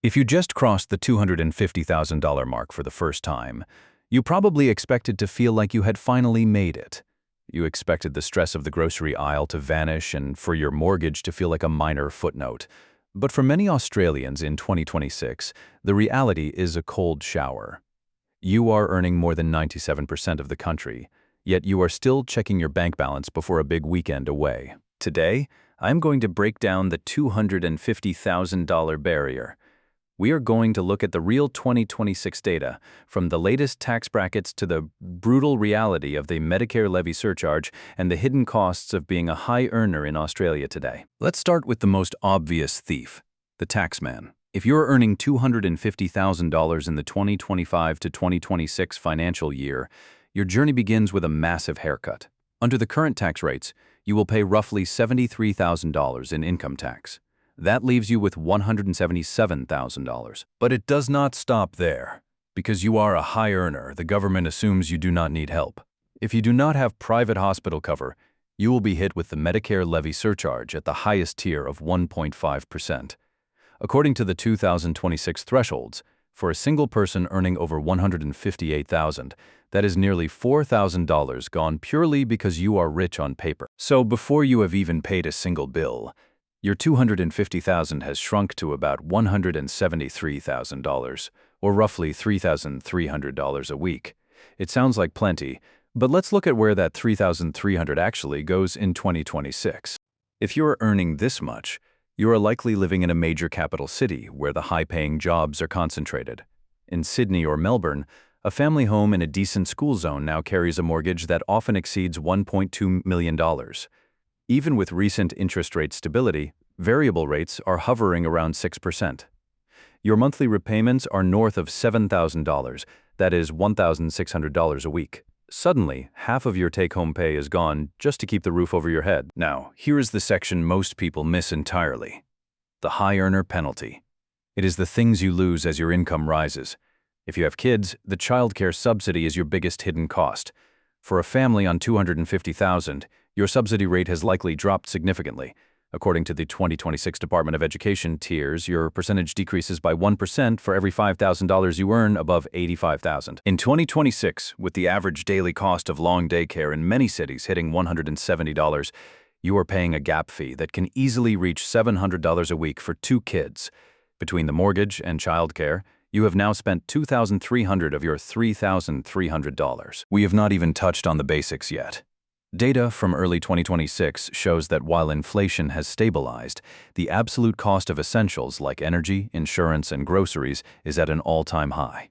If you just crossed the $250,000 mark for the first time, you probably expected to feel like you had finally made it. You expected the stress of the grocery aisle to vanish and for your mortgage to feel like a minor footnote. But for many Australians in 2026, the reality is a cold shower. You are earning more than 97% of the country, yet you are still checking your bank balance before a big weekend away. Today, I'm going to break down the $250,000 barrier. We are going to look at the real 2026 data, from the latest tax brackets to the brutal reality of the Medicare Levy Surcharge and the hidden costs of being a high earner in Australia today. Let's start with the most obvious thief, the taxman. If you're earning $250,000 in the 2025 to 2026 financial year, your journey begins with a massive haircut. Under the current tax rates, you will pay roughly $73,000 in income tax. That leaves you with $177,000. But it does not stop there. Because you are a high earner, the government assumes you do not need help. If you do not have private hospital cover, you will be hit with the Medicare Levy Surcharge at the highest tier of 1.5%. According to the 2026 thresholds, for a single person earning over $158,000, that is nearly $4,000 gone purely because you are rich on paper. So before you have even paid a single bill, your $250,000 has shrunk to about $173,000, or roughly $3,300 a week. It sounds like plenty, but let's look at where that $3,300 actually goes in 2026. If you're earning this much, you are likely living in a major capital city where the high-paying jobs are concentrated. In Sydney or Melbourne, a family home in a decent school zone now carries a mortgage that often exceeds $1.2 million. Even with recent interest rate stability, variable rates are hovering around 6%. Your monthly repayments are north of $7,000, that is $1,600 a week. Suddenly, half of your take-home pay is gone just to keep the roof over your head. Now, here is the section most people miss entirely: the high earner penalty. It is the things you lose as your income rises. If you have kids, the Child Care Subsidy is your biggest hidden cost. For a family on $250,000, your subsidy rate has likely dropped significantly. According to the 2026 Department of Education tiers, your percentage decreases by 1% for every $5,000 you earn above $85,000. In 2026, with the average daily cost of long daycare in many cities hitting $170, you are paying a gap fee that can easily reach $700 a week for 2 kids. Between the mortgage and childcare, you have now spent $2,300 of your $3,300. We have not even touched on the basics yet. Data from early 2026 shows that while inflation has stabilized, the absolute cost of essentials like energy, insurance, and groceries is at an all-time high.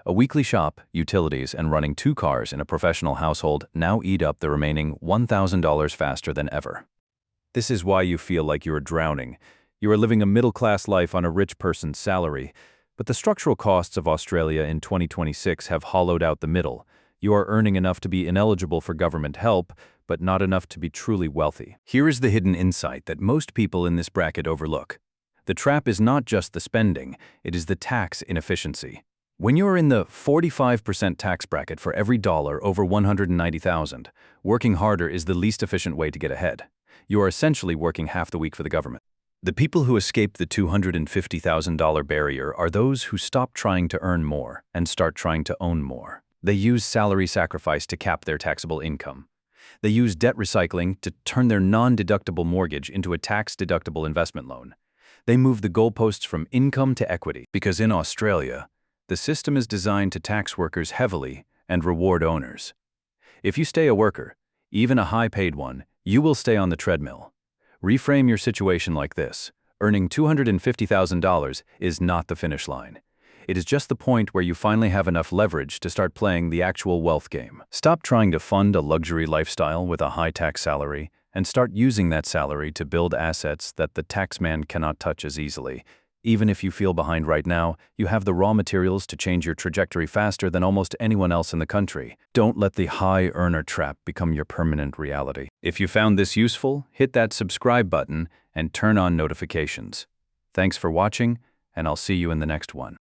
A weekly shop, utilities, and running 2 cars in a professional household now eat up the remaining $1,000 faster than ever. This is why you feel like you are drowning. You are living a middle-class life on a rich person's salary, but the structural costs of Australia in 2026 have hollowed out the middle. You are earning enough to be ineligible for government help, but not enough to be truly wealthy. Here is the hidden insight that most people in this bracket overlook. The trap is not just the spending, it is the tax inefficiency. When you are in the 45% tax bracket for every dollar over $190,000, working harder is the least efficient way to get ahead. You are essentially working half the week for the government. The people who escape the $250,000 barrier are those who stop trying to earn more and start trying to own more. They use salary sacrifice to cap their taxable income. They use debt recycling to turn their non-deductible mortgage into a tax-deductible investment loan. They move the goalposts from income to equity, because in Australia, the system is designed to tax workers heavily and reward owners. If you stay a worker, even a high-paid one, you will stay on the treadmill. Reframe your situation like this: earning $250,000 is not the finish line. It is just the point where you finally have enough leverage to start playing the actual wealth game. Stop trying to fund a luxury lifestyle with a high-tax salary and start using that salary to build assets that the taxman cannot touch as easily. Even if you feel behind right now, you have the raw materials to change your trajectory faster than almost anyone else in the country. Don't let the high earner trap become your permanent reality. If you found this useful, hit that subscribe button and turn on notifications. Thanks for watching, and I'll see you in the next one.